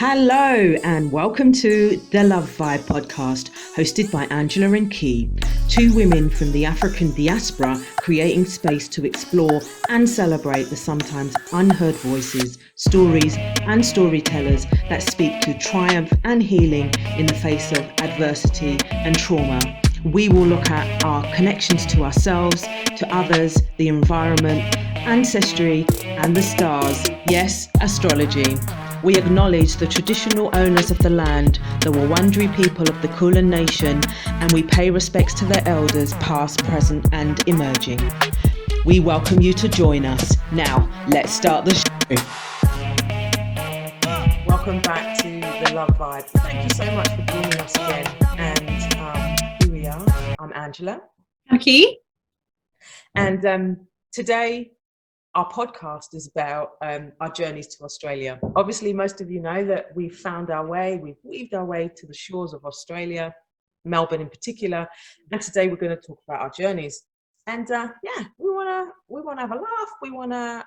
Hello and welcome to the Love Vibe podcast, hosted by Angela and Key, two women from the African diaspora creating space to explore and celebrate the sometimes unheard voices, stories and storytellers that speak to triumph and healing in the face of adversity and trauma. We will look at our connections to ourselves, to others, the environment, ancestry and the stars. Yes, astrology. We acknowledge the traditional owners of the land, the Wurundjeri people of the Kulin Nation, and we pay respects to their elders, past, present, and emerging. We welcome you to join us. Now, let's start the show. Welcome back to the Love Vibe. Thank you so much for joining us again. And here we are. I'm Angela. I'm Key. And today, our podcast is about our journeys to Australia. Obviously, most of you know that we've found our way, we've weaved our way to the shores of Australia, Melbourne in particular. And today we're going to talk about our journeys. And we want to have a laugh. We want to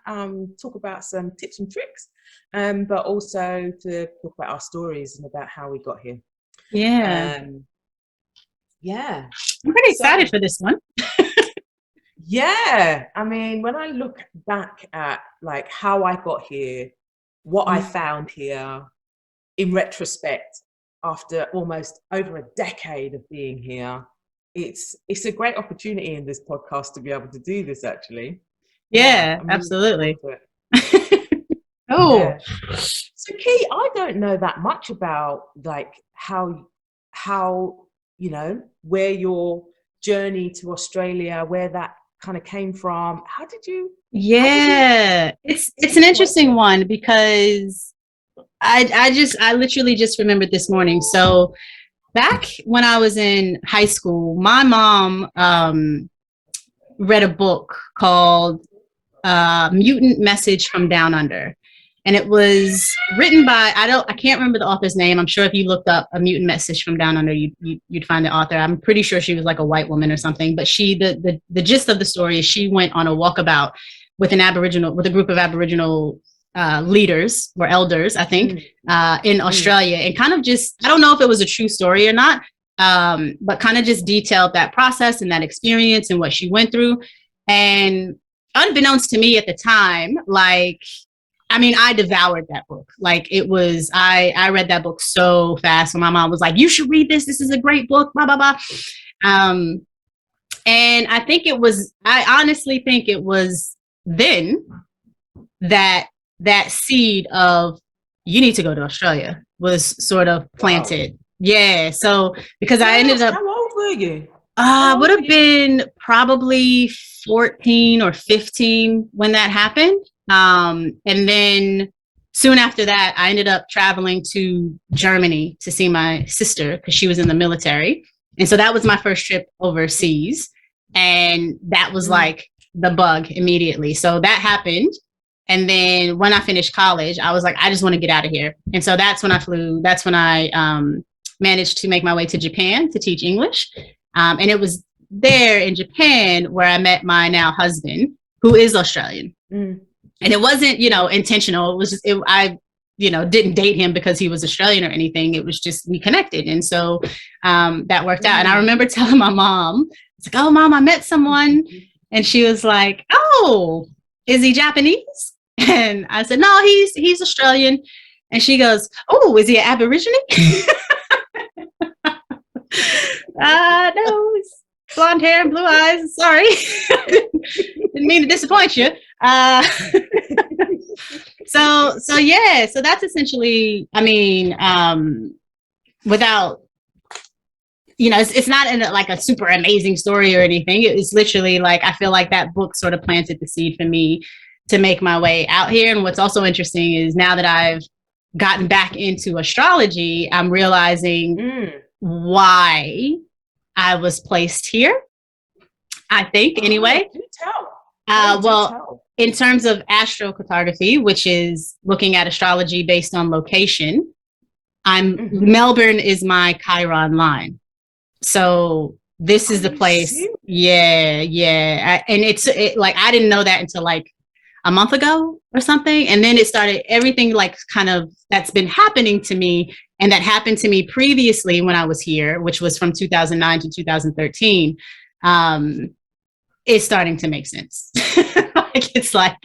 talk about some tips and tricks, but also to talk about our stories and about how we got here. Yeah. Yeah. I'm pretty excited for this one. Yeah, I mean, when I look back at like how I got here, what I found here in retrospect, after almost over a decade of being here, it's a great opportunity in this podcast to be able to do this actually. Yeah, absolutely. Oh, yeah. So Key, I don't know that much about like how you know, where your journey to Australia, where that kind of came from. How did you? It's an interesting one because I literally just remembered this morning. So back when I was in high school, my mom read a book called Mutant Message from Down Under. And it was written by, I can't remember the author's name. I'm sure if you looked up A Mutant Message from Down Under, you'd find the author. I'm pretty sure she was like a white woman or something. But the gist of the story is she went on a walkabout with a group of Aboriginal leaders or elders, I think, in Australia, and kind of just, I don't know if it was a true story or not, but kind of just detailed that process and that experience and what she went through. And unbeknownst to me at the time, I devoured that book. Like it was, I read that book so fast. When my mom was like, you should read this. This is a great book, blah, blah, blah. And I honestly think it was then that seed of, you need to go to Australia was sort of planted. Wow. Yeah. So because I ended up. How old were you? I would have been probably 14 or 15 when that happened. And then soon after that, I ended up traveling to Germany to see my sister because she was in the military. And so that was my first trip overseas. And that was like the bug immediately. So that happened. And then when I finished college, I was like, I just want to get out of here. And so that's when I flew. That's when I managed to make my way to Japan to teach English. And it was there in Japan where I met my now husband, who is Australian. And it wasn't, intentional. It was just, I didn't date him because he was Australian or anything. It was just, we connected. And so that worked out. And I remember telling my mom, it's like, oh, Mom, I met someone. And she was like, oh, is he Japanese? And I said, no, he's Australian. And she goes, oh, is he an Aborigine? No, he's blonde hair and blue eyes. Sorry. Didn't mean to disappoint you. So that's essentially, without, it's not in like a super amazing story or anything. It's literally like, I feel like that book sort of planted the seed for me to make my way out here. And what's also interesting is now that I've gotten back into astrology, I'm realizing why I was placed here. I think anyway. Do tell. In terms of astrocartography, which is looking at astrology based on location, Melbourne is my Chiron line. So this is the place. Yeah. And I didn't know that until like a month ago or something. And then it started everything like kind of that's been happening to me and that happened to me previously when I was here, which was from 2009 to 2013. Is starting to make sense. Like, it's like,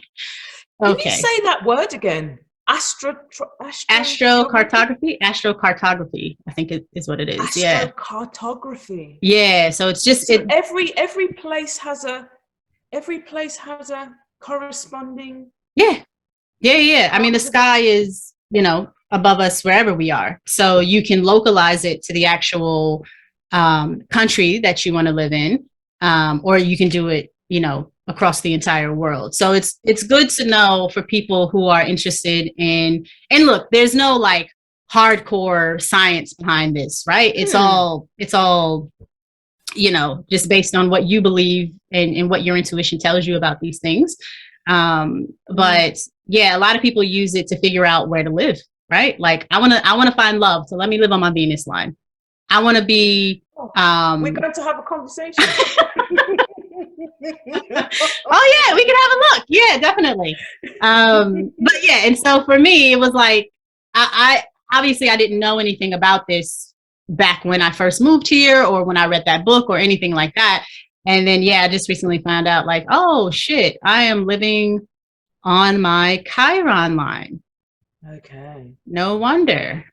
okay. Okay. Can you say that word again? Astrocartography. Astrocartography, I think it is what it is. Astrocartography. Yeah. So it's just so every place has a corresponding. Yeah. I mean, the sky is, you know, above us wherever we are. So you can localize it to the actual country that you want to live in, or you can do it, you know, across the entire world. So it's good to know for people who are interested in, and look, there's no like hardcore science behind this, right? It's all, you know, just based on what you believe and what your intuition tells you about these things. But yeah, a lot of people use it to figure out where to live, right? Like I want to find love. So let me live on my Venus line. I want to be, we're going to have a conversation. Oh yeah, we can have a look. Yeah, definitely. But yeah, and so for me, it was like I obviously I didn't know anything about this back when I first moved here or when I read that book or anything like that. And then yeah, I just recently found out like, oh shit, I am living on my Chiron line. Okay. No wonder.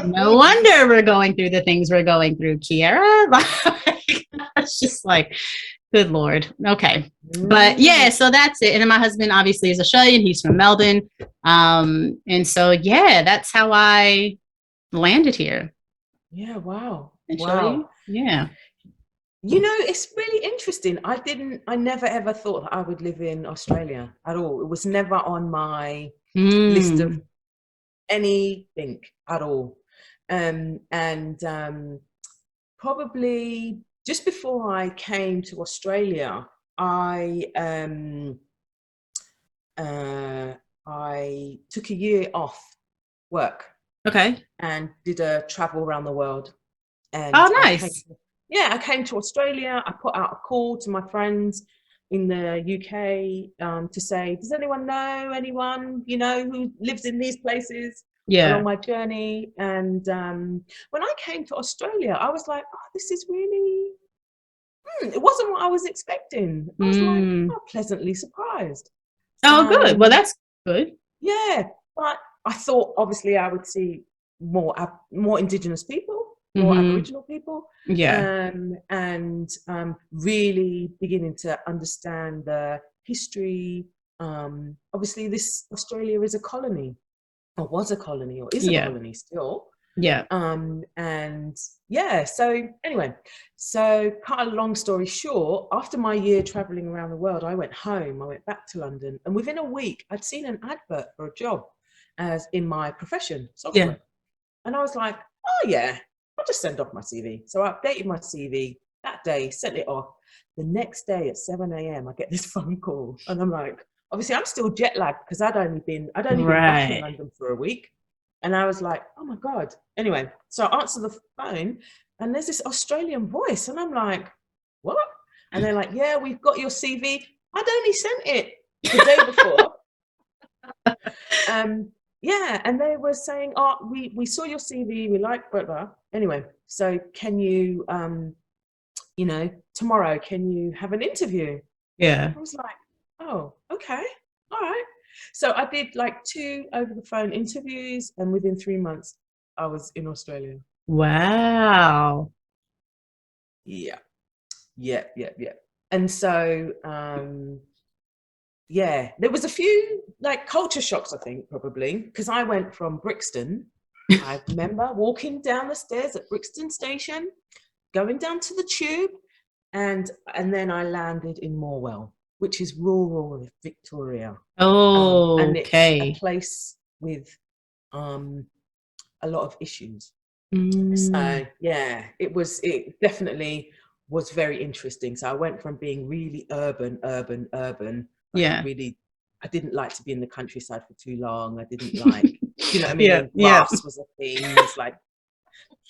No wonder we're going through the things we're going through, Kiara. Like, it's just like, good Lord. Okay. But yeah, so that's it. And then my husband obviously is Australian. He's from Melbourne. And so, yeah, that's how I landed here. Yeah. Wow. Wow. Yeah. You know, it's really interesting. I never ever thought that I would live in Australia at all. It was never on my list of anything at all. Probably just before I came to Australia, I took a year off work. Okay. And did a travel around the world. And oh, nice. I came to Australia. I put out a call to my friends in the UK to say, does anyone know anyone, you know, who lives in these places? Along my journey. And when I came to Australia, I was like, oh, this is really, it wasn't what I was expecting. I was like, oh, pleasantly surprised. Oh, good. Well, that's good. Yeah. But I thought, obviously, I would see more Indigenous people, more Aboriginal people. Yeah. And really beginning to understand the history. Obviously, this Australia is a colony. Or was a colony, or is a colony still. Yeah. And yeah, so anyway, so cut a long story short, after my year traveling around the world, I went home, I went back to London, and within a week, I'd seen an advert for a job as in my profession, software. And I was like, oh yeah, I'll just send off my CV. So I updated my CV that day, sent it off. The next day at 7 a.m, I get this phone call, and I'm like, obviously, I'm still jet lagged because I'd only been back in London for a week. And I was like, oh my God. Anyway, so I answer the phone and there's this Australian voice. And I'm like, what? And they're like, yeah, we've got your CV. I'd only sent it the day before. Yeah. And they were saying, oh, we saw your CV. We like blah, blah. Anyway, so can you, you know, tomorrow, can you have an interview? Yeah. I was like, oh, okay, all right. So I did like 2 over the phone interviews, and within 3 months, I was in Australia. Wow. Yeah. And so, yeah, there was a few like culture shocks, I think, probably, because I went from Brixton. I remember walking down the stairs at Brixton Station, going down to the tube, and then I landed in Morwell, which is rural Victoria. Oh, and it's a place with a lot of issues. So yeah, it definitely was very interesting. So I went from being really urban. I didn't like to be in the countryside for too long. I didn't like, you know what I mean? Grass was a thing. It's like,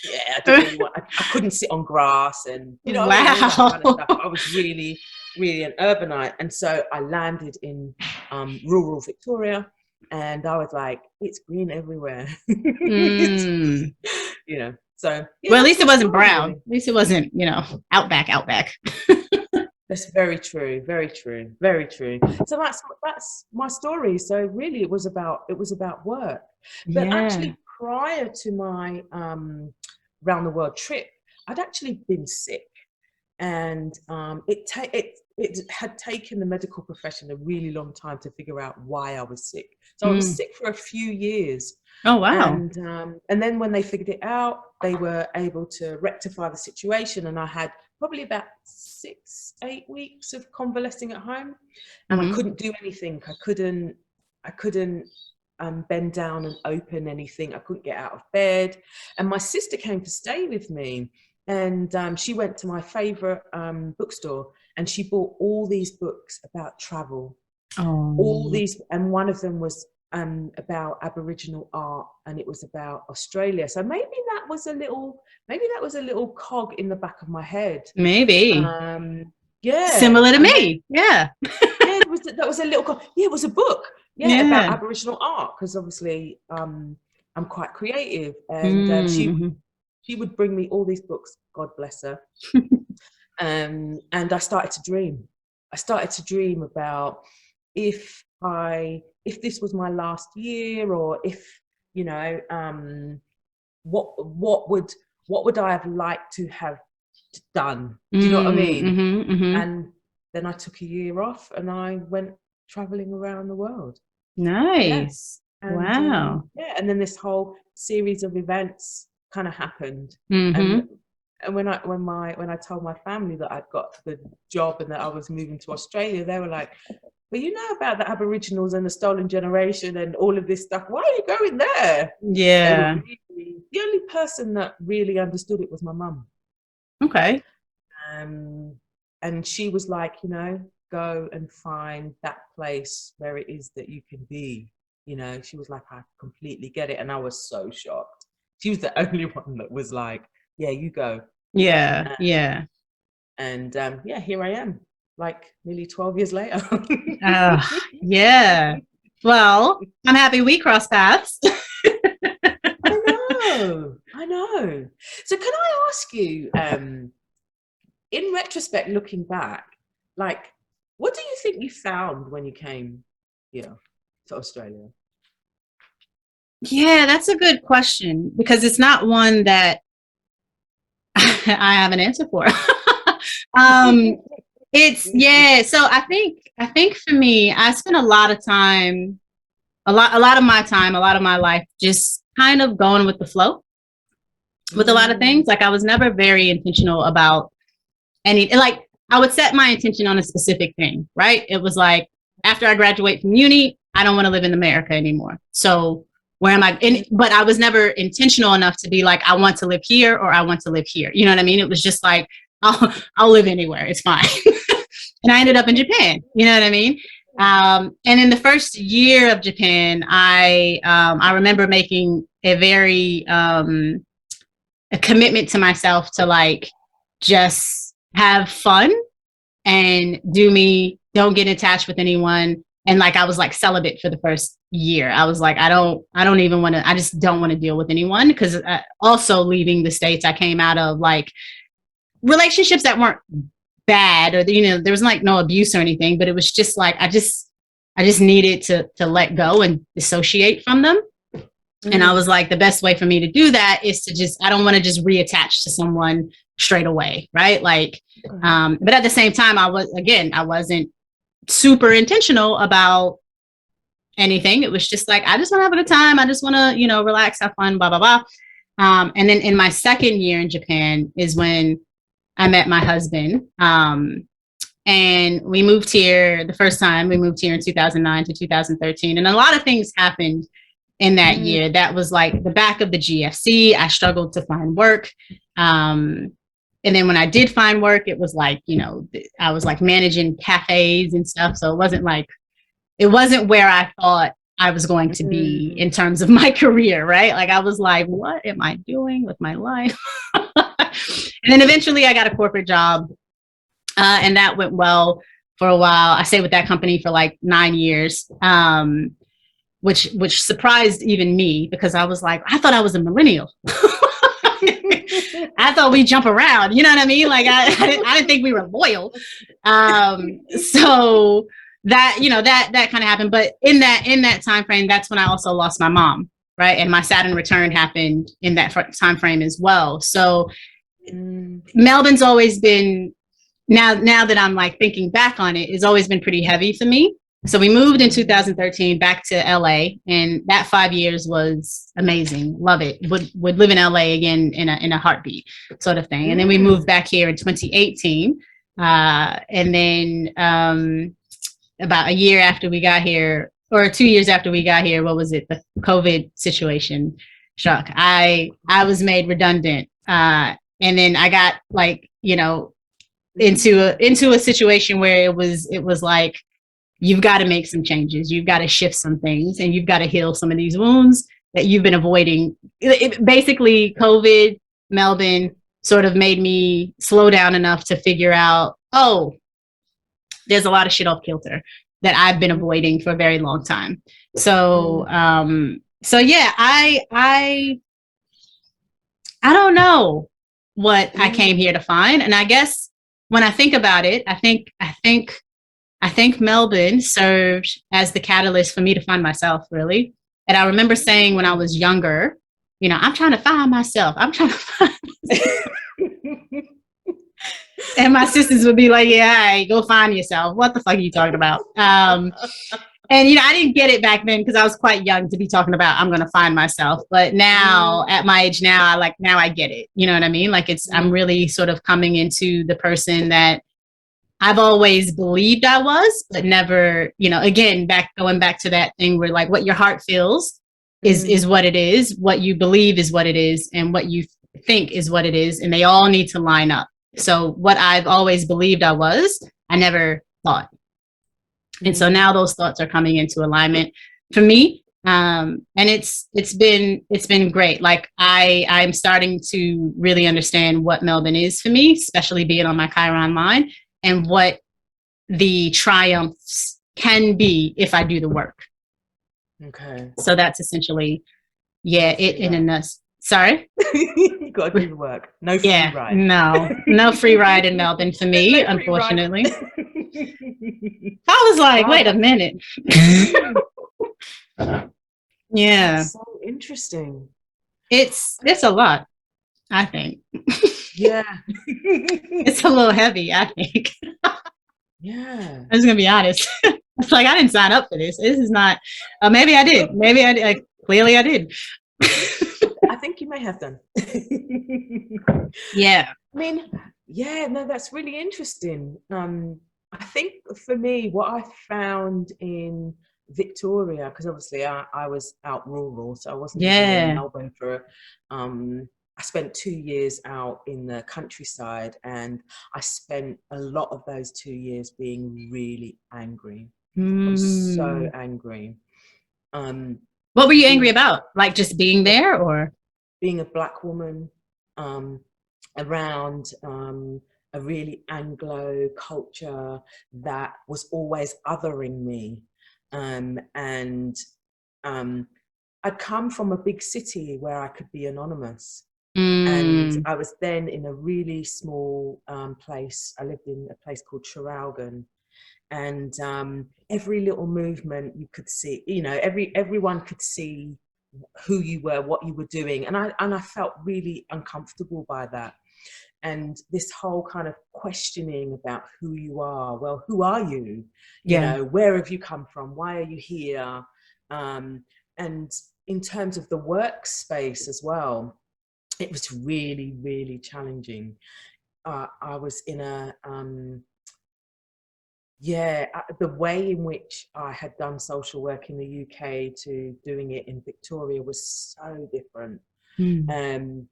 yeah, I didn't really want, I couldn't sit on grass, and you know, what I mean? All that kind of stuff. I was really really an urbanite. And so I landed in rural Victoria, and I was like, it's green everywhere. Mm. You know, so yeah, Well, at that's least it my wasn't story, brown. really. At least it wasn't, outback. That's very true, very true, very true. So that's my story. So really, it was about work. But Yeah. actually, prior to my round the world trip, I'd actually been sick, and it had taken the medical profession a really long time to figure out why I was sick. So I was Mm. sick for a few years, Oh, wow. and then when they figured it out, they were able to rectify the situation, and I had probably about 6-8 weeks of convalescing at home, and I Mhm. couldn't do anything. I couldn't bend down and open anything. I couldn't get out of bed, and my sister came to stay with me, and she went to my favorite bookstore, and she bought all these books about travel, all Oh. these, and one of them was about Aboriginal art, and it was about Australia. So maybe that was a little cog in the back of my head. Maybe. Yeah, Similar to and then me. Yeah. yeah, that was a little cog. Yeah, it was a book. Yeah, about Yeah. Aboriginal art, because obviously I'm quite creative, and Mm-hmm. she would bring me all these books. God bless her. And I started to dream. I started to dream about if this was my last year, or if, you know, what would I have liked to have done? Do you know what I mean? Mm-hmm. Mm-hmm. And then I took a year off, and I went traveling around the world. Yeah. Nice. And Wow. yeah, and then this whole series of events kind of happened. And Mm-hmm. when I told my family that I'd got the job and that I was moving to Australia, they were like, "But you know about the Aboriginals and the stolen generation and all of this stuff. Why are you going there?" They were Yeah. really, the only person that really understood it was my mum. Okay. And she was like, go and find that place where it is that you can be. She was like, I completely get it. And I was so shocked. She was the only one that was like, yeah, you go. Yeah. Uh, Yeah. and yeah, here I am, like nearly 12 years later. Yeah. Well, I'm happy we crossed paths. I know. So can I ask you, in retrospect, looking back, like, what do you think you found when you came here to Australia? Yeah, that's a good question, because it's not one that I have an answer for. um, so I think for me, I spent a lot of time, a lot of my time, a lot of my life just kind of going with the flow with a lot of things. Like, I was never very intentional about like, I would set my intention on a specific thing, right? It was like, after I graduate from uni, I don't want to live in America anymore. So where am I in? But I was never intentional enough to be like, I want to live here or I want to live here. You know what I mean? It was just like, I'll live anywhere. It's fine. And I ended up in Japan. You know what I mean? And in the first year of Japan, I remember making a commitment to myself to, like, just have fun and don't get attached with anyone. And, like, I was like celibate for the first year. I was like, I don't even want to, I just don't want to deal with anyone. Because also leaving the States, I came out of, like, relationships that weren't bad, or, there was, like, no abuse or anything, but it was just like, I just needed to let go and dissociate from them. And I was like, the best way for me to do that is to I don't want to just reattach to someone straight away. Right. Like, but at the same time, I wasn't super intentional about anything. It was just like, I just want to have a good time. I just want to, relax, have fun, blah, blah, blah. And then in my second year in Japan is when I met my husband. And we moved here the first time. We moved here in 2009 to 2013. And a lot of things happened in that year. That was like the back of the GFC. I struggled to find work. And then when I did find work, it was like, I was like managing cafes and stuff. So it wasn't where I thought I was going to be in terms of my career, right? Like, I was like, what am I doing with my life? And then eventually I got a corporate job And that went well for a while. I stayed with that company for like 9 years, which surprised even me, because I was like, I thought I was a millennial. I thought we jump around, you know what I mean? Like I didn't think we were loyal. So that, that kind of happened. But in that time frame, that's when I also lost my mom, right? And my Saturn return happened in that time frame as well. So Melbourne's always been, now that I'm like thinking back on it, it's always been pretty heavy for me. So we moved in 2013 back to LA, and that 5 years was amazing. Love it. Would live in LA again in a heartbeat, sort of thing. And then we moved back here in 2018, and then about a year after we got here, or 2 years after we got here, what was it? The COVID situation struck. I was made redundant, and then I got like, into a situation where it was like, you've got to make some changes, you've got to shift some things, and you've got to heal some of these wounds that you've been avoiding. Basically, COVID, Melbourne sort of made me slow down enough to figure out, oh, there's a lot of shit off kilter that I've been avoiding for a very long time. So yeah, I don't know what I came here to find. And I guess when I think about it, I think Melbourne served as the catalyst for me to find myself, really. And I remember saying when I was younger, I'm trying to find myself. I'm trying to find myself. And my sisters would be like, yeah, all right, go find yourself. What the fuck are you talking about? And, I didn't get it back then because I was quite young to be talking about, I'm going to find myself. But now at my age now, I get it. You know what I mean? Like I'm really sort of coming into the person that I've always believed I was, but never, again, going back to that thing where like what your heart feels is what it is. What you believe is what it is. And what you think is what it is. And they all need to line up. So what I've always believed I was, I never thought. And so now those thoughts are coming into alignment for me. And it's been great. Like I'm starting to really understand what Melbourne is for me, especially being on my Chiron line, and what the triumphs can be if I do the work. Okay. So that's essentially, it in a nutshell. Sorry? You got to do the work. No free ride. No free ride in Melbourne for me, unfortunately. I was like, wait a minute. Yeah. That's so interesting. It's a lot, I think. Yeah. It's a little heavy, I think. Yeah. I'm just gonna be honest. It's like I didn't sign up for this. This is not. Maybe I did. Maybe I did. Like, clearly, I did. I think you may have done. Yeah. I mean, yeah. No, that's really interesting. I think for me, what I found in Victoria, because obviously I was out rural, so I wasn't even in Melbourne for. I spent 2 years out in the countryside, and I spent a lot of those 2 years being really angry. I was so angry. What were you angry about? Like just being there, or being a Black woman around a really Anglo culture that was always othering me, and I'd come from a big city where I could be anonymous. And I was then in a really small place. I lived in a place called Traralgon, and every little movement you could see, everyone could see who you were, what you were doing, and I felt really uncomfortable by that. And this whole kind of questioning about who you are. Well, who are you? Where have you come from? Why are you here? And in terms of the workspace as well, it was really, really challenging. I was in the way in which I had done social work in the UK to doing it in Victoria was so different. And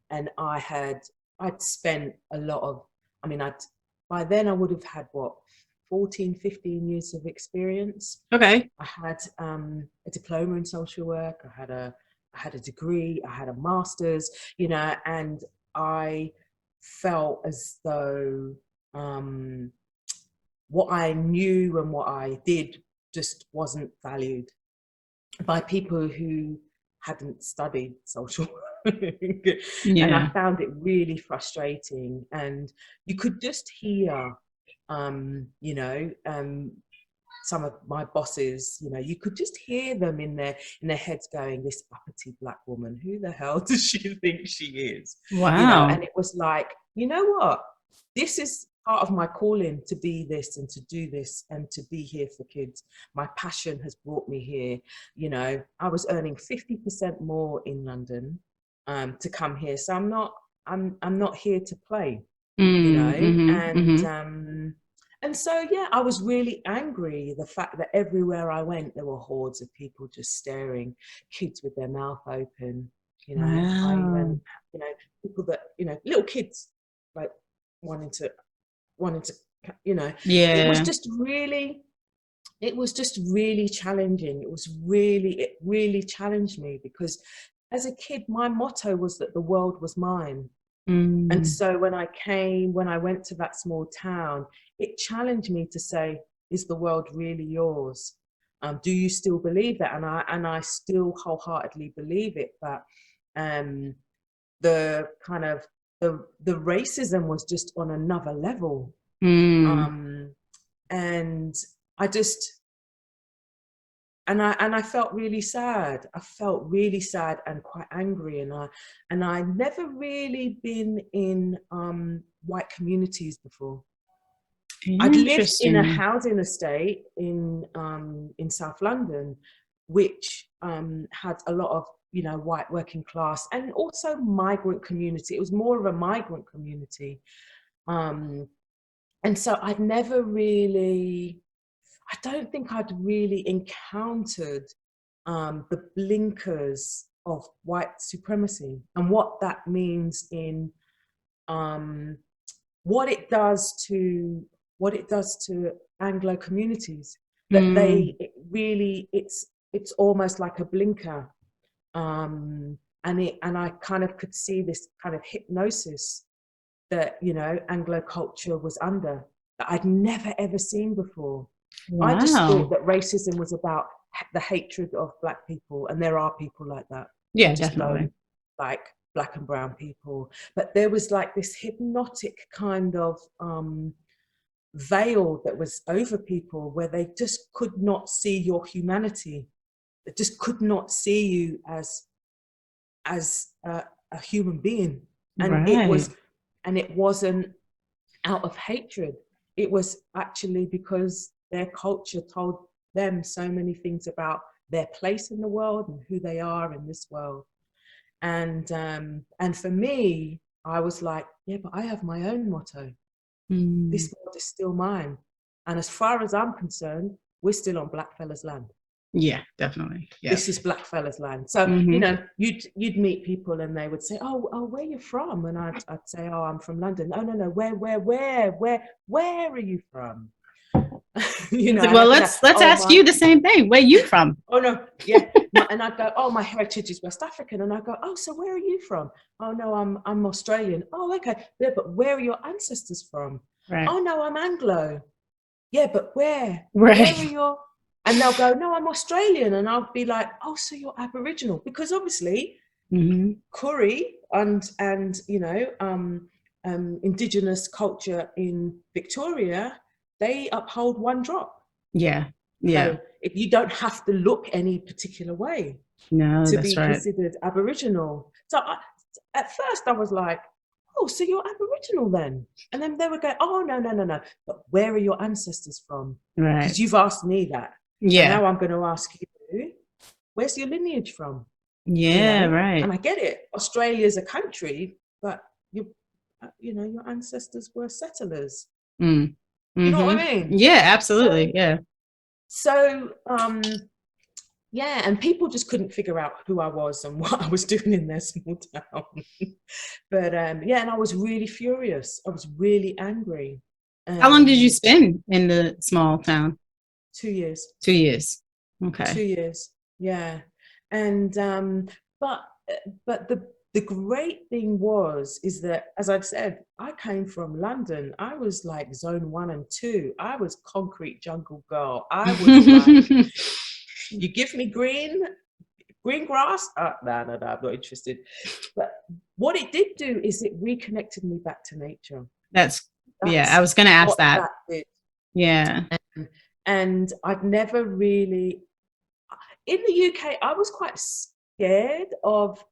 I'd spent a lot of, by then I would have had 14, 15 years of experience. Okay. I had a diploma in social work. I had a degree, I had a master's, and I felt as though what I knew and what I did just wasn't valued by people who hadn't studied social work. And I found it really frustrating. And you could just hear, you know, some of my bosses, you know, you could just hear them in their heads going, this uppity black woman, who the hell does she think she is? Wow. You know, and it was like, you know what, this is part of my calling, to be this and to do this and to be here for kids. My passion has brought me here. You know, I was earning 50% more in London to come here, so I'm not here to play, you know. And so, yeah, I was really angry, the fact that everywhere I went, there were hordes of people just staring, kids with their mouth open, you know. Wow. You know, people that, you know, little kids, like wanting to, you know, it was just really challenging. It really challenged me, because as a kid, my motto was that the world was mine. And so when I went to that small town, it challenged me to say, is the world really yours? Do you still believe that? And I still wholeheartedly believe it. But the kind of the racism was just on another level. And I just, and I felt really sad. I felt really sad and quite angry. And I never really been in white communities before. I'd lived in a housing estate in South London, which had a lot of, you know, white working class and also migrant community. It was more of a migrant community. And so I don't think I'd really encountered the blinkers of white supremacy and what that means in what it does to Anglo communities. That it's almost like a blinker, and I kind of could see this kind of hypnosis that, you know, Anglo culture was under, that I'd never ever seen before. Wow. I just thought that racism was about the hatred of black people, and there are people like that. Yeah, just definitely. Don't like black and brown people, but there was like this hypnotic kind of veil that was over people, where they just could not see your humanity. They just could not see you as a human being, and it wasn't out of hatred. It was actually because their culture told them so many things about their place in the world and who they are in this world. And for me, I was like, yeah, but I have my own motto. This world is still mine. And as far as I'm concerned, we're still on blackfellas land. Yeah, definitely. Yes. This is blackfellas land. So, you know, you'd meet people and they would say, oh, where are you from? And I'd say, oh, I'm from London. Oh, no, where are you from? You know, well, let's ask you the same thing. Where are you from? Oh, no, yeah. And I'd go, oh, my heritage is West African. And I'd go, oh, so where are you from? Oh, no, I'm Australian. Oh, okay. Yeah, but where are your ancestors from? Right. Oh, no, I'm Anglo. Yeah, but where? Right. Where are your... And they'll go, no, I'm Australian. And I'll be like, oh, so you're Aboriginal. Because obviously, Koori and you know, Indigenous culture in Victoria, they uphold one drop. Yeah, yeah. So if you don't have to look any particular way to be considered Aboriginal. So at first I was like, oh, so you're Aboriginal then? And then they would go, oh, no. But where are your ancestors from? Right. Because you've asked me that. Yeah. And now I'm going to ask you, where's your lineage from? Yeah, you know? right. And I get it. Australia's a country, but you know, your ancestors were settlers. You know what I mean? Yeah, absolutely. Yeah. So, yeah, and people just couldn't figure out who I was and what I was doing in their small town. But yeah, and I was really furious. I was really angry. How long did you spend in the small town? 2 years. 2 years. Okay. 2 years. Yeah. And but the great thing is that, as I've said, I came from London. I was like zone 1 and 2. I was concrete jungle girl. I was like, you give me green grass? No, I'm not interested. But what it did do is it reconnected me back to nature. That's yeah, I was going to ask that. Did. Yeah. And I've never really, in the UK, I was quite scared of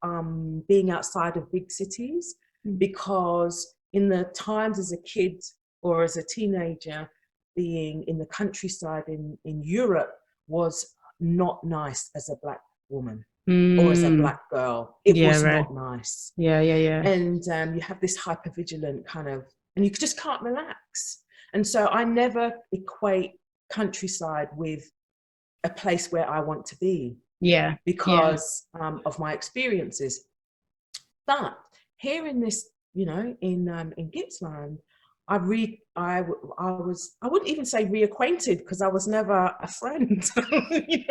being outside of big cities, because in the times as a kid or as a teenager, being in the countryside in Europe was not nice as a Black woman or as a Black girl. It was not nice. Yeah. And you have this hypervigilant kind of, and you just can't relax. And so I never equate countryside with a place where I want to be. Yeah. Because of my experiences. But here in this, in Gippsland, I wouldn't even say reacquainted, because I was never a friend. I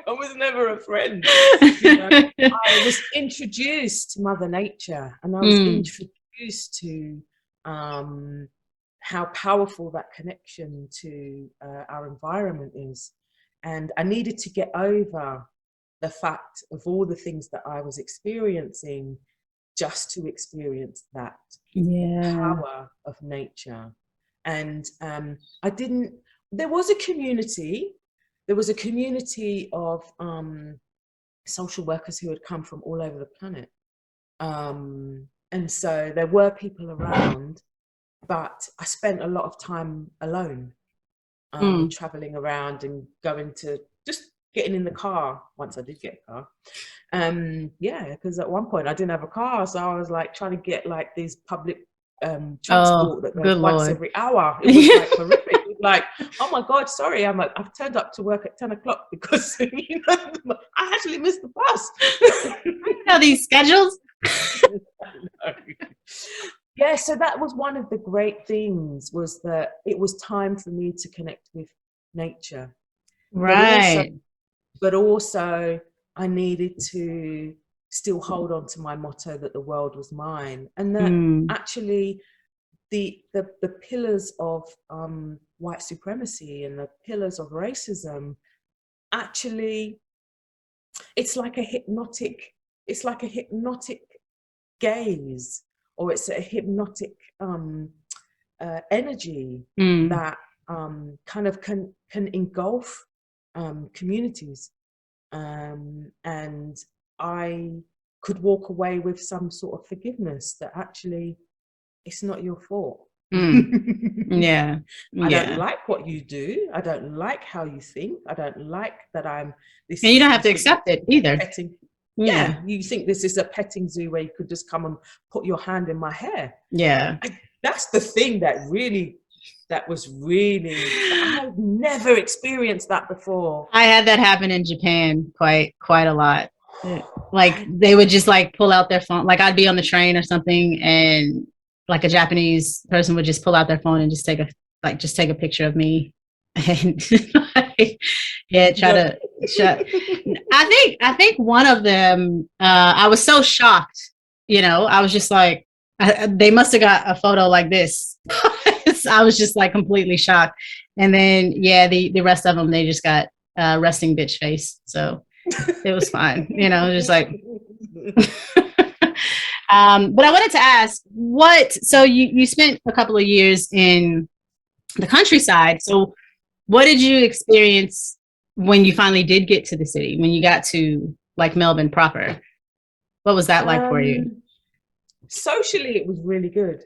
was never a friend. I was introduced to Mother Nature, and I was introduced to how powerful that connection to our environment is. And I needed to get over the fact of all the things that I was experiencing just to experience that power of nature. And there was a community of social workers who had come from all over the planet. And so there were people around, but I spent a lot of time alone, traveling around and getting in the car once I did get a car. Because at one point I didn't have a car, so I was like trying to get like these public transport that goes once every hour. It was like horrific. It was like, oh my God, sorry, I've turned up to work at 10 o'clock because I actually missed the bus. I know these schedules. Yeah, so that was one of the great things, was that it was time for me to connect with nature. Right. But also I needed to still hold on to my motto that the world was mine. And that actually the pillars of white supremacy and the pillars of racism, actually, it's like a hypnotic gaze, or it's a hypnotic energy that kind of can engulf communities, and I could walk away with some sort of forgiveness that actually it's not your fault. Yeah. I don't like what you do. I don't like how you think. I don't like that I'm this. And you don't have to accept it either. Yeah, you think this is a petting zoo where you could just come and put your hand in my hair. Yeah. That's the thing that was really, I've never experienced that before. I had that happen in Japan quite a lot. Like they would just like pull out their phone. Like I'd be on the train or something, and like a Japanese person would just pull out their phone and just take a picture of me, and try to shut. I think one of them, I was so shocked. I was just like, they must have got a photo like this. I was just like completely shocked. And then the rest of them, they just got resting bitch face. So it was fine. Just like. But I wanted to ask, so you spent a couple of years in the countryside. So what did you experience when you finally did get to the city, when you got to like Melbourne proper? What was that like for you? Socially, it was really good.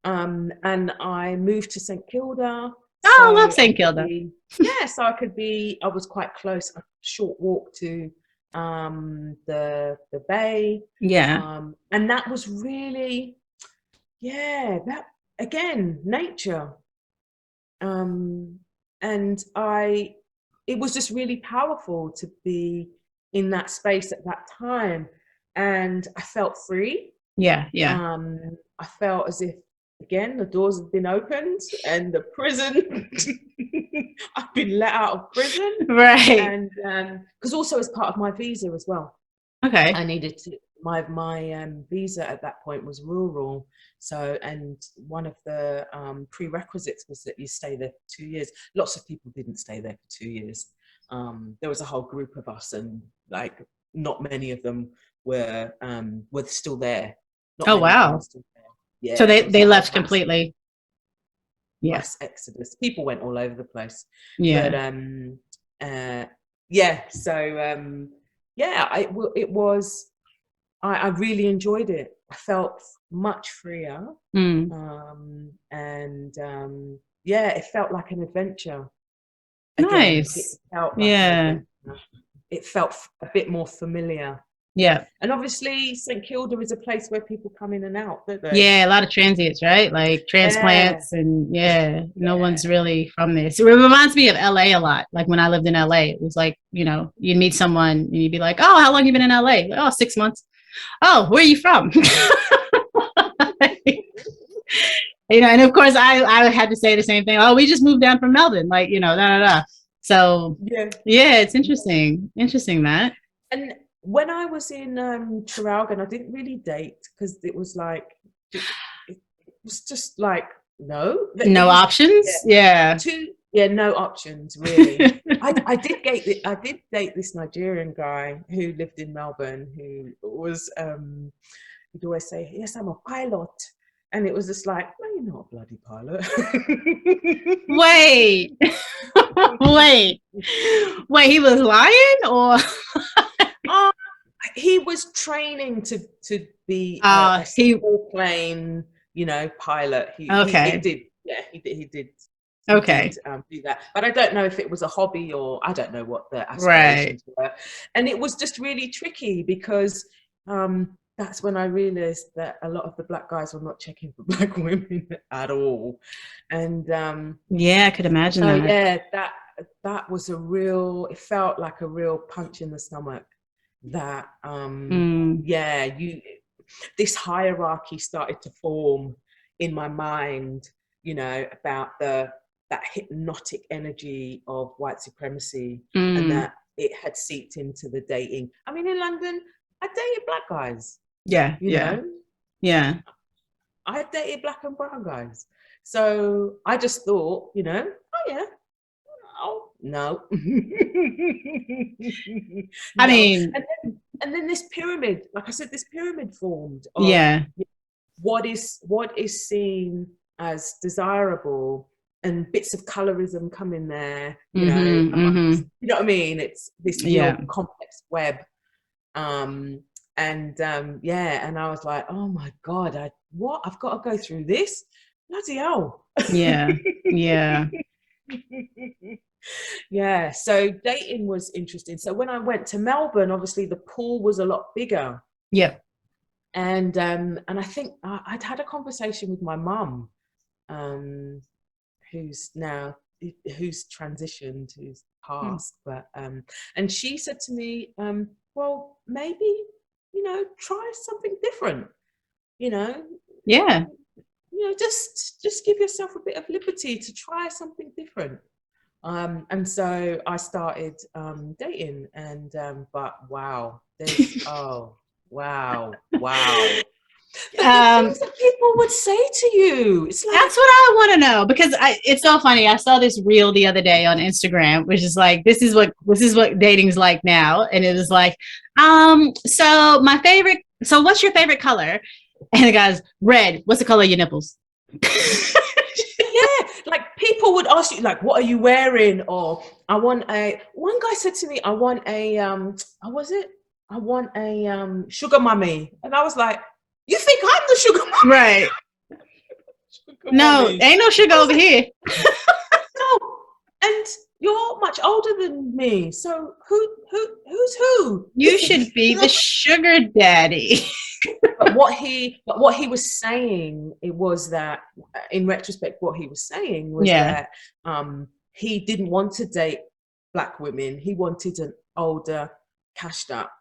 And I moved to St Kilda. Oh, I love St Kilda. So I was quite close, a short walk to the bay. Yeah. And that was really, that again, nature. And it was just really powerful to be in that space at that time. And I felt free. Yeah. I felt as if, again, the doors have been opened and the prison, I've been let out of prison. Right. And because also as part of my visa as well. Okay. I needed my visa at that point was rural. So, and one of the prerequisites was that you stay there for 2 years. Lots of people didn't stay there for 2 years. There was a whole group of us, and like not many of them were still there. Not Oh, many of them wow. were still there. Yeah, So it was they a whole left completely. Yeah. mass exodus. People went all over the place. Yeah. But yeah. So yeah, it was. I really enjoyed it. I felt much freer, and yeah, it felt like an adventure. Again, it Nice. felt like an Yeah. adventure. It felt a bit more familiar. Yeah. And obviously, St Kilda is a place where people come in and out, don't they? Yeah, a lot of transients, right? Like Yeah, transplants, and yeah, no yeah. one's really from there. So it reminds me of LA a lot. Like when I lived in LA, it was like, you know, you'd meet someone and you'd be like, oh, how long you been in LA? Like, oh, 6 months. Oh, where are you from? You know, and of course I had to say the same thing. Oh, we just moved down from Melbourne, like, you know, da da da. So Yeah. yeah, it's interesting. Interesting that. And when I was in Traralgon, I didn't really date because it was like it was just like no options. Yeah. No options really. I did date this Nigerian guy who lived in Melbourne, who was he'd always say, yes, I'm a pilot. And it was just like, no, you're not a bloody pilot. Wait. Wait, he was lying, or he was training to be a small plane, you know, pilot. He did do that, but I don't know if it was a hobby or I don't know what the aspirations were. And it was just really tricky because that's when I realized that a lot of the black guys were not checking for black women at all. And yeah, I could imagine so that. yeah, that was it felt like a real punch in the stomach. That this hierarchy started to form in my mind, you know, about that hypnotic energy of white supremacy, and that it had seeped into the dating. I mean, in London, I dated black guys. Yeah, you know? Yeah. I dated black and brown guys. So I just thought, you know, oh yeah. Oh no. I mean, and then this pyramid, like I said, this pyramid formed of what is seen as desirable, and bits of colorism come in there, you know, you know what I mean? It's this real complex web. And I was like, oh my God, I've got to go through this? Bloody hell. Yeah. Yeah, so dating was interesting. So when I went to Melbourne, obviously the pool was a lot bigger. Yeah. And I think I'd had a conversation with my mum, who's transitioned, who's passed, but and she said to me, well, maybe, you know, try something different, you know. Yeah. You know, just give yourself a bit of liberty to try something different. And so I started dating, and but wow, wow. The things that people would say to you, it's like, that's what I want to know, because it's so funny. I saw this reel the other day on Instagram, which is like, this is what dating's like now, and it was like, so what's your favorite color? And the guy's red. What's the color of your nipples? Yeah, like people would ask you, like, what are you wearing? Or one guy said to me, I want a sugar mummy. And I was like, you think I'm the sugar mummy? Right. No, ain't no sugar over here. No, and you're much older than me. So who's who? You should be the sugar daddy. But what he was saying, it was that, in retrospect, what he was saying was that he didn't want to date black women. He wanted an older, cashed up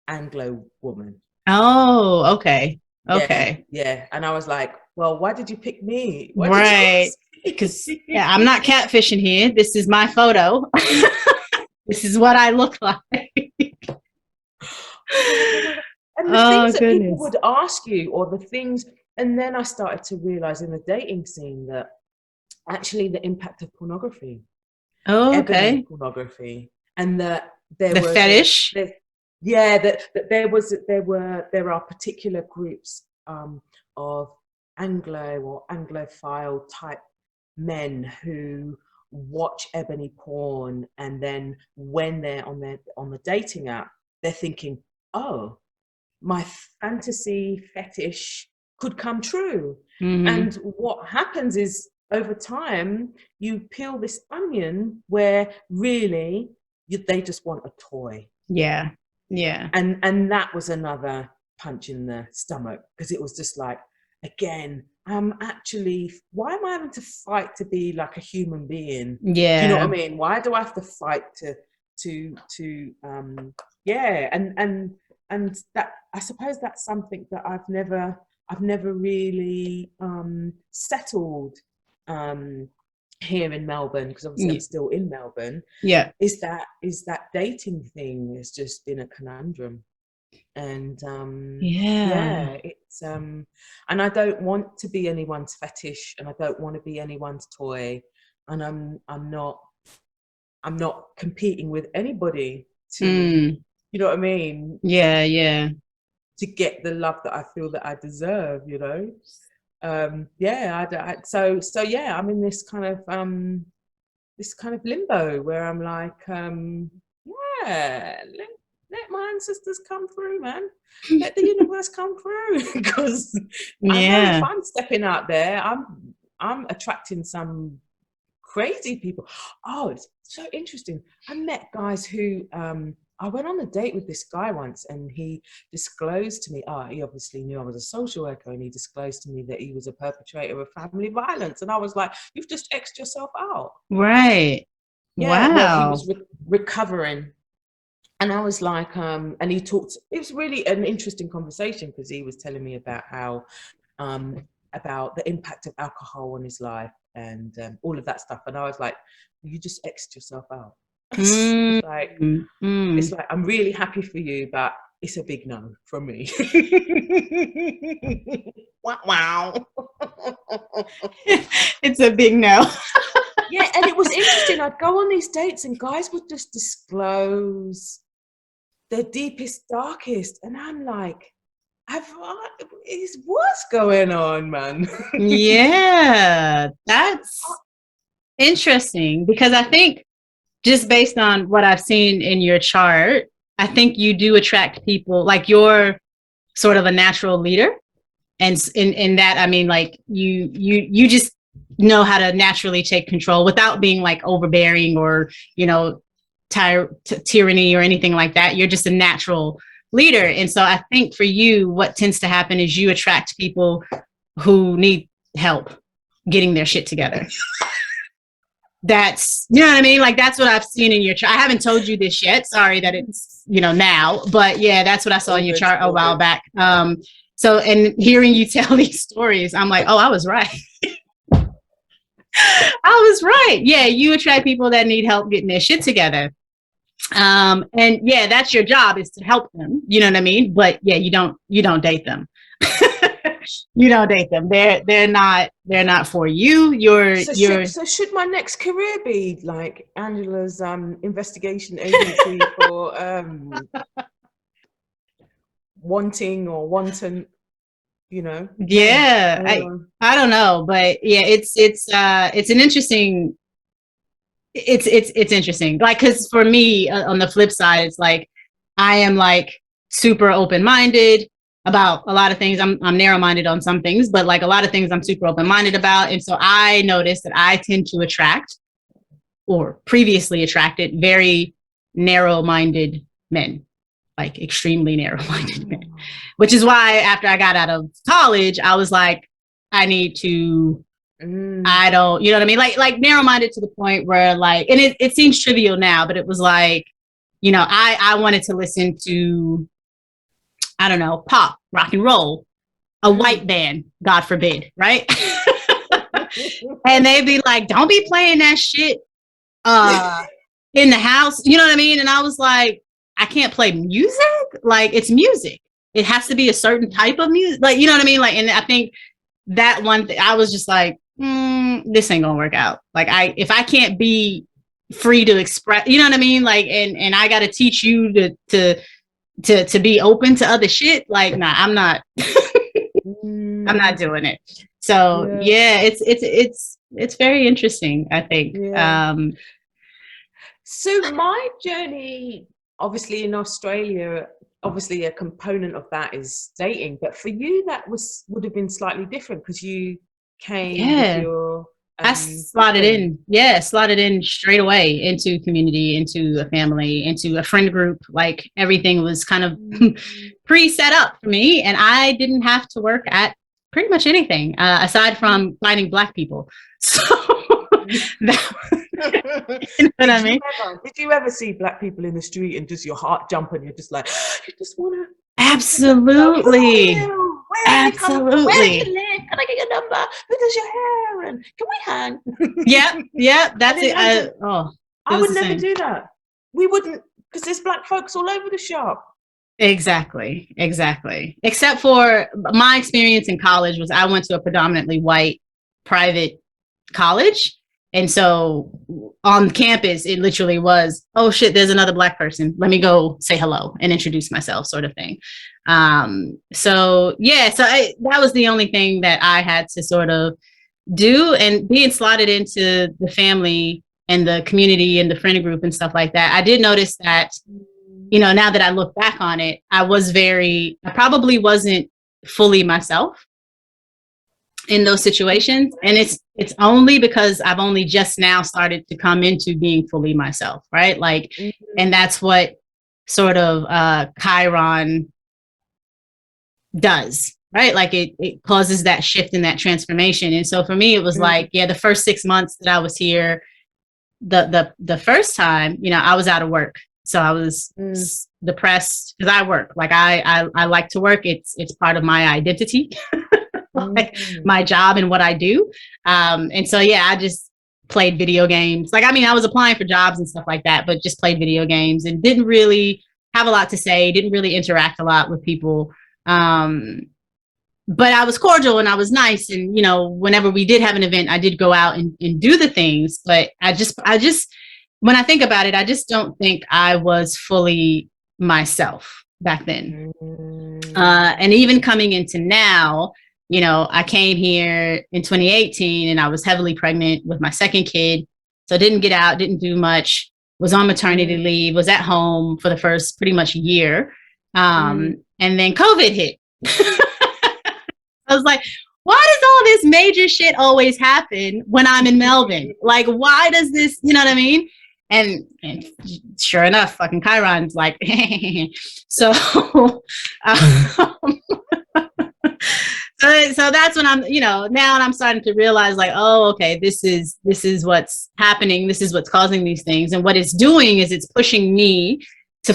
Anglo woman. Oh, okay. Okay. Yeah. And I was like, well, why did you pick me? Right. Because I'm not catfishing here. This is my photo. This is what I look like. And and the Oh things that people goodness. would ask you, or the things, and then I started to realize in the dating scene that actually the impact of pornography, Oh, ebony okay. pornography, and that there The was fetish. there are particular groups of Anglo or Anglophile type men who watch ebony porn, and then when they're on the dating app, they're thinking, oh, my fantasy fetish could come true. Mm-hmm. And what happens is, over time, you peel this onion where really they just want a toy. Yeah. Yeah. And that was another punch in the stomach, because it was just like, again, why am I having to fight to be like a human being? Do you know what I Yeah. mean? Why do I have to fight yeah, and that, I suppose that's something that I've never really settled here in Melbourne, because obviously I'm still in Melbourne. Yeah. Is that dating thing has just been a conundrum. And Yeah. yeah, it's and I don't want to be anyone's fetish, and I don't want to be anyone's toy, and I'm not competing with anybody to, Mm. you know what I mean, Yeah. Yeah. to get the love that I feel that I deserve, you know. So yeah, I'm in this kind of limbo where I'm like, yeah, let my ancestors come through, man. Let the universe come through, because I know if Yeah. I'm stepping out there, I'm attracting some crazy people. Oh, it's so interesting. I met guys who I went on a date with this guy once, and he disclosed to me, he obviously knew I was a social worker, and he disclosed to me that he was a perpetrator of family violence. And I was like, you've just X'd yourself out. Right. Yeah, well, he Wow. was recovering. And I was like, and he talked, it was really an interesting conversation, because he was telling me about how, about the impact of alcohol on his life, and all of that stuff. And I was like, you just X'd yourself out. Mm. It's like, I'm really happy for you, but it's a big no from me. Wow. It's a big no. Yeah, and it was interesting. I'd go on these dates, and guys would just disclose their deepest, darkest, and I'm like, what's going on, man? Yeah, that's interesting, because I think, just based on what I've seen in your chart, I think you do attract people, like you're sort of a natural leader. And in that, I mean, like you just know how to naturally take control without being like overbearing or, tyranny or anything like that. You're just a natural leader. And so I think for you, what tends to happen is you attract people who need help getting their shit together. That's, you know what I mean? Like, that's what I've seen in your chart. I haven't told you this yet. Sorry that it's, now, but yeah, that's what I saw in your chart a while back. So, and hearing you tell these stories, I'm like, oh, I was right. I was right. Yeah, you attract people that need help getting their shit together. And yeah, that's your job, is to help them. You know what I mean? But yeah, you don't date them. You don't date them. They're not for you. So should my next career be like Angela's investigation agency for wanting or wanton, Yeah, I don't know, but yeah, it's an interesting, it's interesting. Like, because for me, on the flip side, it's like I am like super open-minded about a lot of things. I'm narrow-minded on some things, but like a lot of things I'm super open-minded about. And so I noticed that I tend to attract, or previously attracted, very narrow-minded men, like extremely narrow-minded men, which is why after I got out of college, I was like, I need to, I don't, you know what I mean? Like narrow-minded to the point where, like, and it seems trivial now, but it was like, I wanted to listen to, I don't know, pop, rock and roll, a white band, God forbid, right? And they'd be like, don't be playing that shit in the house, you know what I mean? And I was like, I can't play music. Like, it's music. it has to be a certain type of music. Like, you know what I mean? Like, and I think that one I was just like, this ain't gonna work out. Like, if I can't be free to express, you know what I mean? Like, and I got to teach you to be open to other shit. Like, nah, I'm not. I'm not doing it. So yeah, it's very interesting, I think. Yeah. So my journey, obviously in Australia, obviously a component of that is dating, but for you that would have been slightly different because you came with your I slotted in. Yeah, slotted in straight away into community, into a family, into a friend group. Like, everything was kind of pre-set up for me, and I didn't have to work at pretty much anything aside from finding Black people. So that, you know what I mean? Did you ever see Black people in the street and just your heart jump and you're just like, you just want to? Absolutely. Absolutely. Where do you live? Can I get your number? Who does your hair? And can we hang? Yep. That's it. I would never do that. We wouldn't, because there's Black folks all over the shop. Exactly. Except for my experience in college was I went to a predominantly white private college. And so on campus, it literally was, oh shit, there's another Black person. Let me go say hello and introduce myself, sort of thing. So that was the only thing that I had to sort of do. And being slotted into the family and the community and the friend group and stuff like that, I did notice that, you know, now that I look back on it, I probably wasn't fully myself in those situations. And it's only because I've only just now started to come into being fully myself, right? Like, and that's what sort of Chiron does, right? Like, it causes that shift and that transformation. And so for me, it was like, the first 6 months that I was here, the first time, you know, I was out of work. So I was depressed because I work. Like, I like to work. It's part of my identity. Like, my job and what I do. And so, I just played video games. Like, I mean, I was applying for jobs and stuff like that, but just played video games and didn't really have a lot to say, didn't really interact a lot with people. But I was cordial and I was nice. And, you know, whenever we did have an event, I did go out and do the things. But I just, when I think about it, I just don't think I was fully myself back then. And even coming into now, you know, I came here in 2018 and I was heavily pregnant with my second kid. So didn't get out, didn't do much, was on maternity leave, was at home for the first pretty much year. And then COVID hit. I was like, why does all this major shit always happen when I'm in Melbourne? Like, why does this, you know what I mean? And sure enough, fucking Chiron's like, so, so that's when I'm, you know, now I'm starting to realize, like, oh, okay, this is what's happening. This is what's causing these things. And what it's doing is it's pushing me to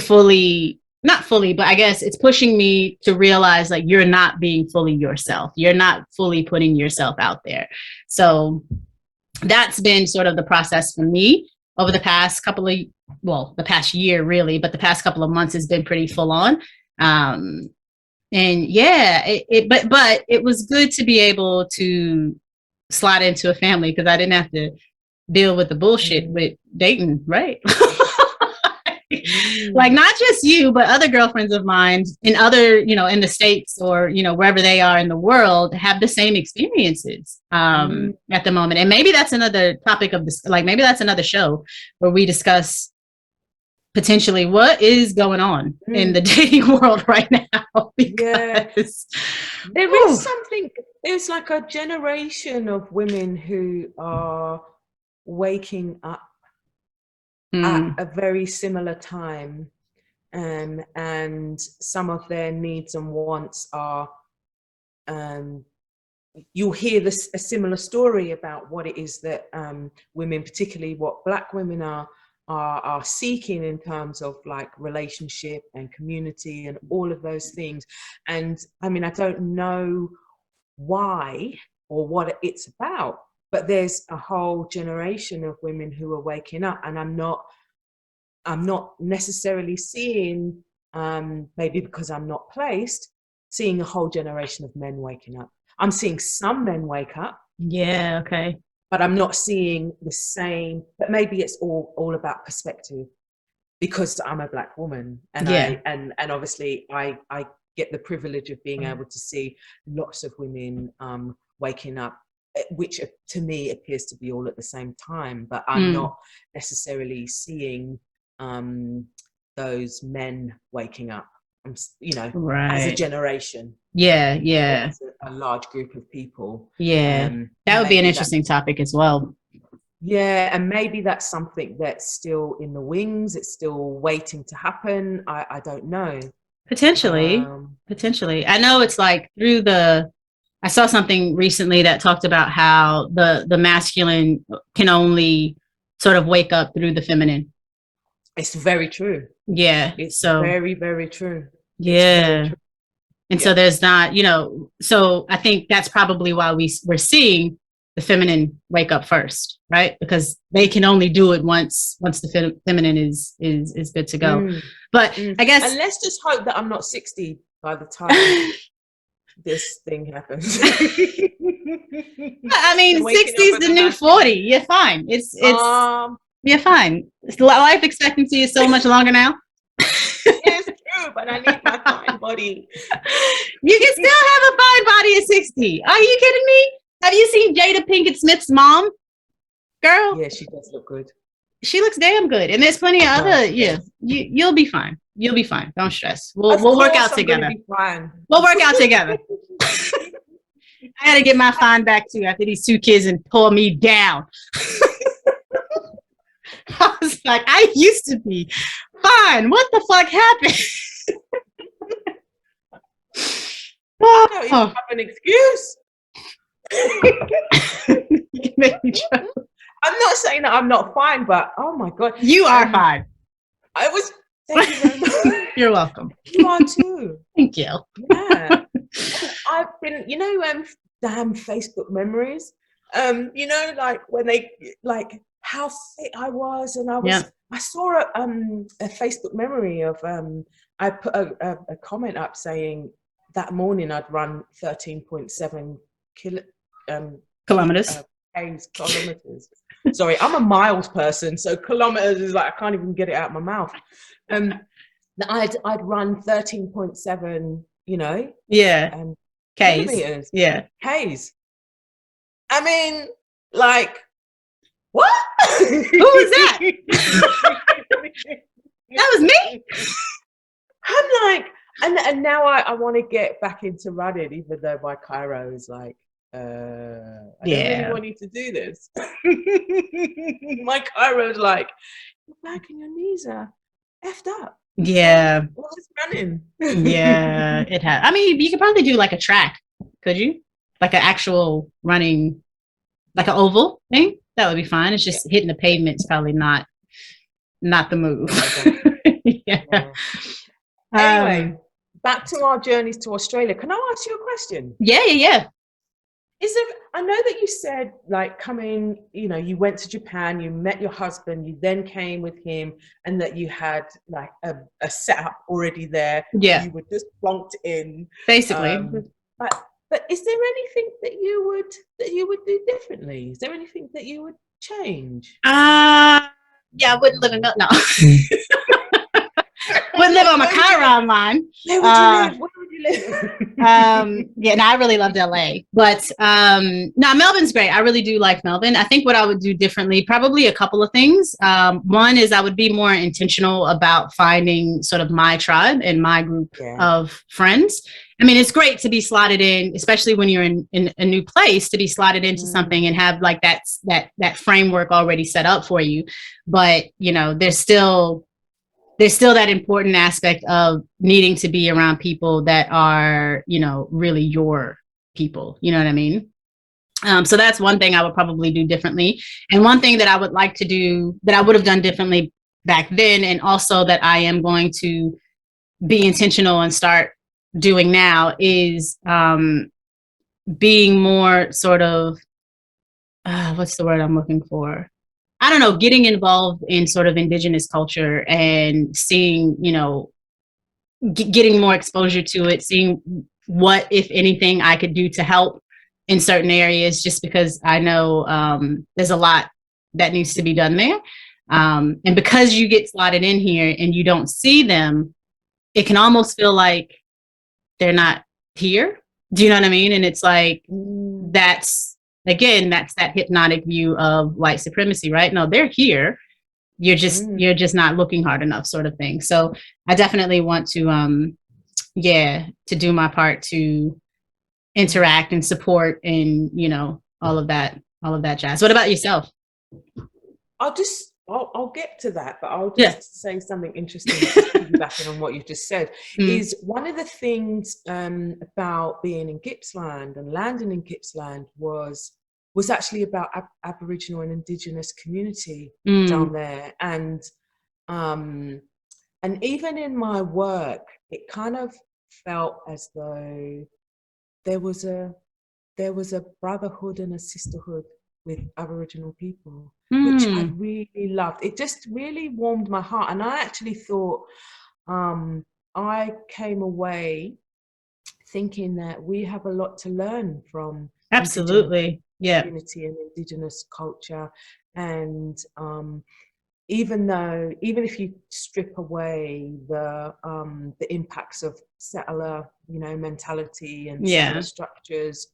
not fully, but I guess it's pushing me to realize, like, you're not being fully yourself. You're not fully putting yourself out there. So that's been sort of the process for me over the past the past year really, but the past couple of months has been pretty full on. And but it was good to be able to slide into a family because I didn't have to deal with the bullshit with dating, right? Like, not just you, but other girlfriends of mine in other, you know, in the States or, you know, wherever they are in the world have the same experiences at the moment. And maybe that's another topic of this, like, maybe that's another show where we discuss potentially what is going on in the dating world right now. Because there is something, there's like a generation of women who are waking up at a very similar time, and some of their needs and wants are, you'll hear a similar story about what it is that women, particularly what Black women are seeking in terms of, like, relationship and community and all of those things. And I mean, I don't know why or what it's about, but there's a whole generation of women who are waking up, and I'm not necessarily seeing maybe because I'm not placed, seeing a whole generation of men waking up. I'm seeing some men wake up. Yeah. Okay. But I'm not seeing the same, but maybe it's all about perspective, because I'm a Black woman, and Yeah. and obviously I get the privilege of being able to see lots of women waking up, which to me appears to be all at the same time, but I'm not necessarily seeing those men waking up, you know, as a generation. Yeah. Yeah. As a large group of people. Yeah. That would be an interesting topic as well. Yeah, and maybe that's something that's still in the wings. It's still waiting to happen. I don't know. Potentially. I know it's like I saw something recently that talked about how the masculine can only sort of wake up through the feminine. It's very true. Yeah. It's so very, very true. Yeah. Very true. And so there's not, so I think that's probably why we're seeing the feminine wake up first, right? Because they can only do it once the feminine is good to go. But I guess, and let's just hope that I'm not 60 by the time this thing happens. I mean, 60 is the new 40. You're fine. It's you're fine. Life expectancy is so much longer now. It's true, but I need my fine body. You can still have a fine body at 60. Are you kidding me? Have you seen Jada Pinkett Smith's mom? Girl. Yeah, she does look good. She looks damn good. And there's plenty of other, you'll be fine. You'll be fine. Don't stress. We'll work out together. We'll work out together. I gotta get my fine back too after these 2 kids and pull me down. I was like, I used to be fine. What the fuck happened? I don't even have an excuse. You make me try. I'm not saying that I'm not fine, but oh my God. You are fine. I was, thank you very much. You're welcome. You are too. Thank you. Yeah. I've been, damn Facebook memories. Like when they, like how fit I was, and I saw a Facebook memory of, I put a comment up saying that morning I'd run 13.7 kilometers. Kilometers. Sorry, I'm a miles person, so kilometers is like I can't even get it out of my mouth. I'd run 13.7, K's. Kilometers. Yeah. K's. I mean, like, what? Who was that? That was me. I'm like, and now I want to get back into running, even though my chiro is like, I don't really want you to do this. My chiro's like, your back and your knees are effed up. Yeah. What is running? Yeah, it has. I mean, you could probably do like a track, could you? Like an actual running, like an oval thing. That would be fine. It's just hitting the pavement is probably not the move. Yeah. Anyway, back to our journeys to Australia. Can I ask you a question? Yeah. I know that you said like coming, you went to Japan, you met your husband, you then came with him, and that you had like a setup already there. Yeah. You were just plonked in. Basically. But is there anything that you would do differently? Is there anything that you would change? Yeah, I wouldn't live in no. Wouldn't live on my Chiron line. Where would you live? Yeah, I really loved LA, but no, Melbourne's great. I really do like Melbourne. I think what I would do differently, probably a couple of things. One is I would be more intentional about finding sort of my tribe and my group of friends. I mean, it's great to be slotted in, especially when you're in a new place, to be slotted into something and have like that framework already set up for you. But there's still that important aspect of needing to be around people that are, really your people. You know what I mean? So that's one thing I would probably do differently. And one thing that I would like to do that I would have done differently back then, and also that I am going to be intentional and start doing now, is being more sort of, what's the word I'm looking for? I don't know, getting involved in sort of indigenous culture and seeing, getting more exposure to it, seeing what, if anything, I could do to help in certain areas, just because I know there's a lot that needs to be done there. And because you get slotted in here and you don't see them, it can almost feel like they're not here. Do you know what I mean? And it's like, that's that hypnotic view of white supremacy, right? No, they're here. You're just not looking hard enough, sort of thing. So I definitely want to to do my part to interact and support and, you know, all of that jazz. What about yourself? I'll get to that, but I'll Yeah. just say something interesting, just piggybacking on what you've just said. Is one of the things about being in Gippsland and landing in Gippsland was actually about Aboriginal and Indigenous community down there, and even in my work, it kind of felt as though there was a brotherhood and a sisterhood with Aboriginal people, which I really loved. It just really warmed my heart. And I actually thought, I came away thinking that we have a lot to learn from Absolutely. Indigenous community and Indigenous culture. And even if you strip away the impacts of settler, you know, mentality and settler structures,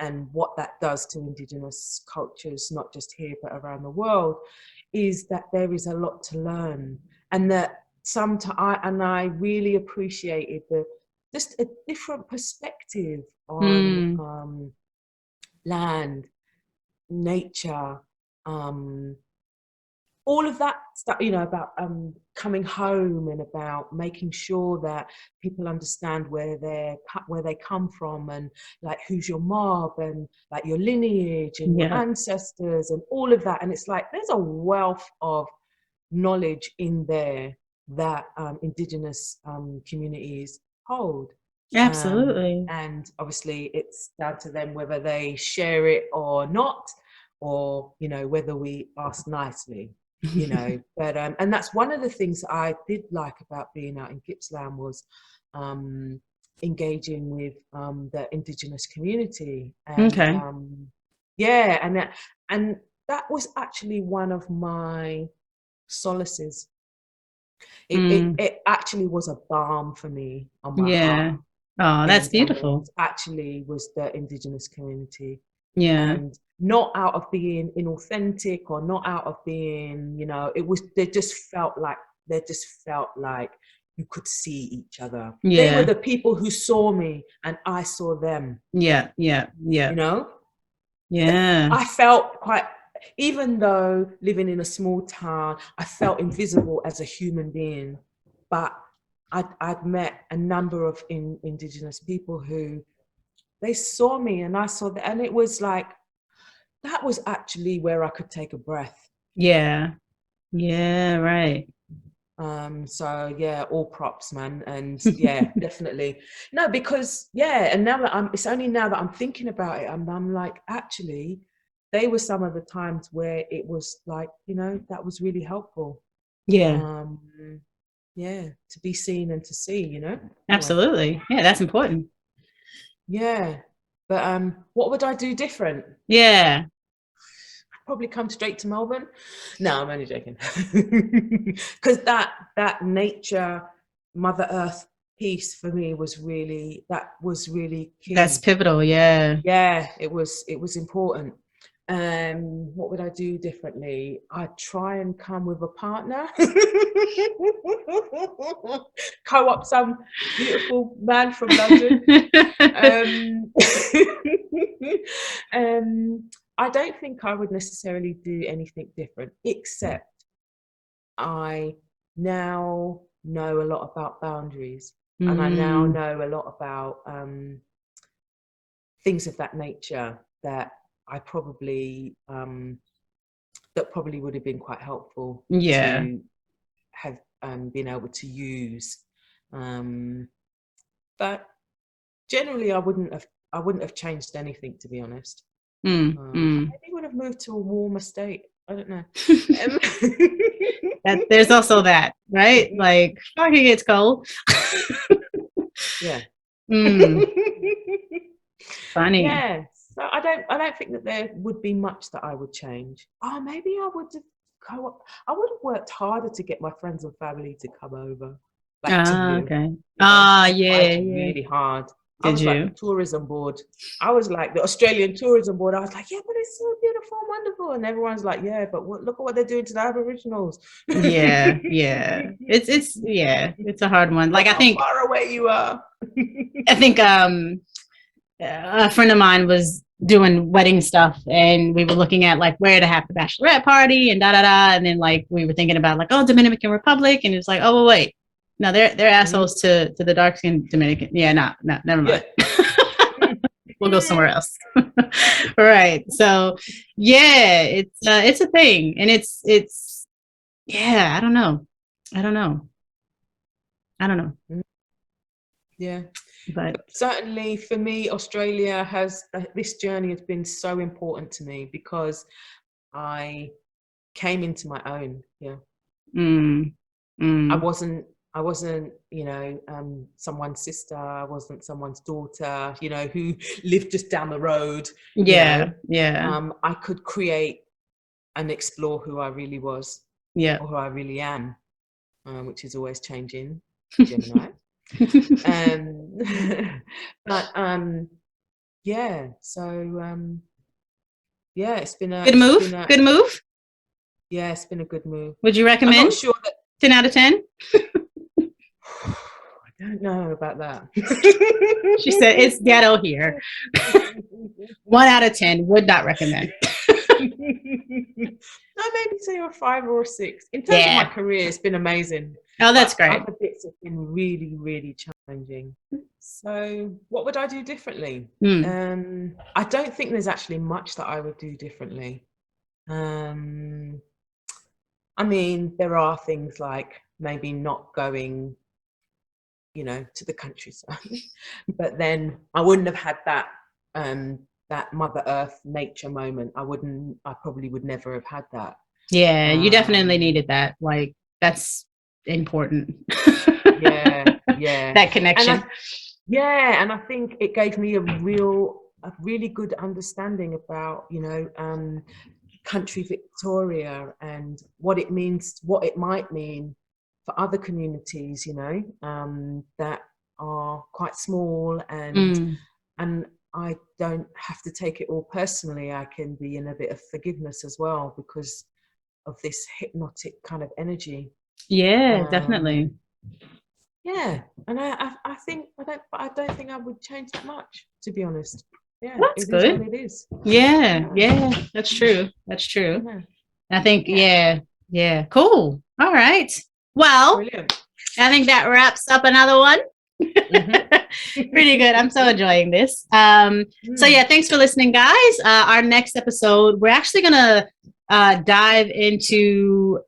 and what that does to Indigenous cultures, not just here but around the world, is that there is a lot to learn, and that I really appreciated just a different perspective on land, nature, all of that stuff, you know, about coming home and about making sure that people understand where they come from, and like who's your mob, and like your lineage and your ancestors and all of that. And it's like there's a wealth of knowledge in there that Indigenous communities hold. Absolutely. And obviously it's down to them whether they share it or not, or, you know, whether we ask nicely, you know. But and that's one of the things that I did like about being out in Gippsland, was engaging with the Indigenous community. And and that was actually one of my solaces. It actually was a balm for me on my heart. Oh, that's beautiful. Actually was the Indigenous community. Yeah. And not out of being inauthentic or not out of being, you know, they just felt like you could see each other. They were the people who saw me and I saw them. You know? I felt quite, even though living in a small town, I felt invisible as a human being. But I'd met a number of Indigenous people who, they saw me and I saw that, and it was like, that was actually where I could take a breath. Right. So yeah, all props, man. And yeah, definitely. No, because and now that it's only now that I'm thinking about it, I'm like, actually, they were some of the times where it was like, you know, that was really helpful. To be seen and to see, you know. Absolutely. Yeah, that's important. Yeah. But what would I do different? Probably come straight to Melbourne. No, I'm only joking. Because that nature, Mother Earth piece for me was really key. That's pivotal. Yeah, it was important. What would I do differently? I'd try and come with a partner. Co-op some beautiful man from London. I don't think I would necessarily do anything different, except I now know a lot about boundaries, and I now know a lot about things of that nature that I probably would have been quite helpful to have been able to use. But generally, I wouldn't have changed anything, to be honest. I maybe would have moved to a warmer state. I don't know. There's also that, right? Like, fucking it's cold. Yeah. Funny. Yeah. So I don't think that there would be much that I would change. Oh, maybe I would have worked harder to get my friends and family to come over, like to live. Okay. You know? I Yeah. worked really hard. I Did was like the tourism board. I was like the Australian tourism board. I was like, yeah, but it's so beautiful and wonderful. And everyone's like, yeah, but look at what they're doing to the Aboriginals. Yeah. It's a hard one. Like, I think how far away you are. A friend of mine was doing wedding stuff, and we were looking at like where to have the bachelorette party and da da da, and then like we were thinking about like, oh, Dominican Republic, and it's like, oh well, wait, no, they're assholes to the dark skinned Dominican. Yeah, no, never mind. Yeah. We'll go somewhere else. Right. So yeah, it's a thing, and it's yeah, I don't know. Yeah. But certainly for me, Australia this journey has been so important to me because I came into my own. Yeah. I wasn't, someone's sister. I wasn't someone's daughter, who lived just down the road. Yeah. I could create and explore who I really was. Yeah. Or who I really am, which is always changing. Gemini. But yeah, so yeah, it's been a good move. Good move. Yeah, it's been a good move. Would you recommend? I'm not sure that 10 out of 10. I don't know about that. She said it's ghetto here. 1 out of 10 would not recommend. No, maybe say a 5 or a 6. In terms of my career, it's been amazing. Oh, that's great. Other bits have been really, really challenging. So what would I do differently? I don't think there's actually much that I would do differently. I mean, there are things like maybe not going, to the countryside, but then I wouldn't have had that Mother Earth nature moment. I probably would never have had that. Yeah, you definitely needed that. Like, that's important. Yeah. That connection. And I think it gave me a really good understanding about, country Victoria and what it might mean for other communities, that are quite small and I don't have to take it all personally. I can be in a bit of forgiveness as well because of this hypnotic kind of energy. Yeah, definitely. Yeah, and I think I don't think I would change that much, to be honest. Yeah, that's good. Is what it is. Yeah, that's true. Yeah. I think yeah, cool. All right. Well, brilliant. I think that wraps up another one. Pretty good. I'm so enjoying this. So yeah, thanks for listening, guys. Our next episode, we're actually gonna dive into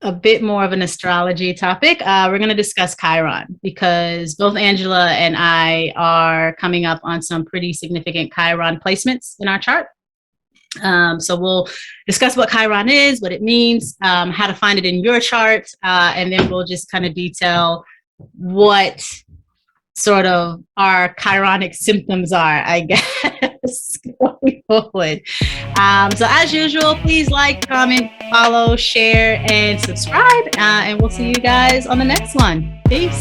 a bit more of an astrology topic. We're going to discuss Chiron because both Angela and I are coming up on some pretty significant Chiron placements in our chart. So we'll discuss what Chiron is, what it means, how to find it in your chart, and then we'll just kind of detail what sort of our Chironic symptoms are, I guess, going forward. So as usual, please like, comment, follow, share, and subscribe. And we'll see you guys on the next one. Peace.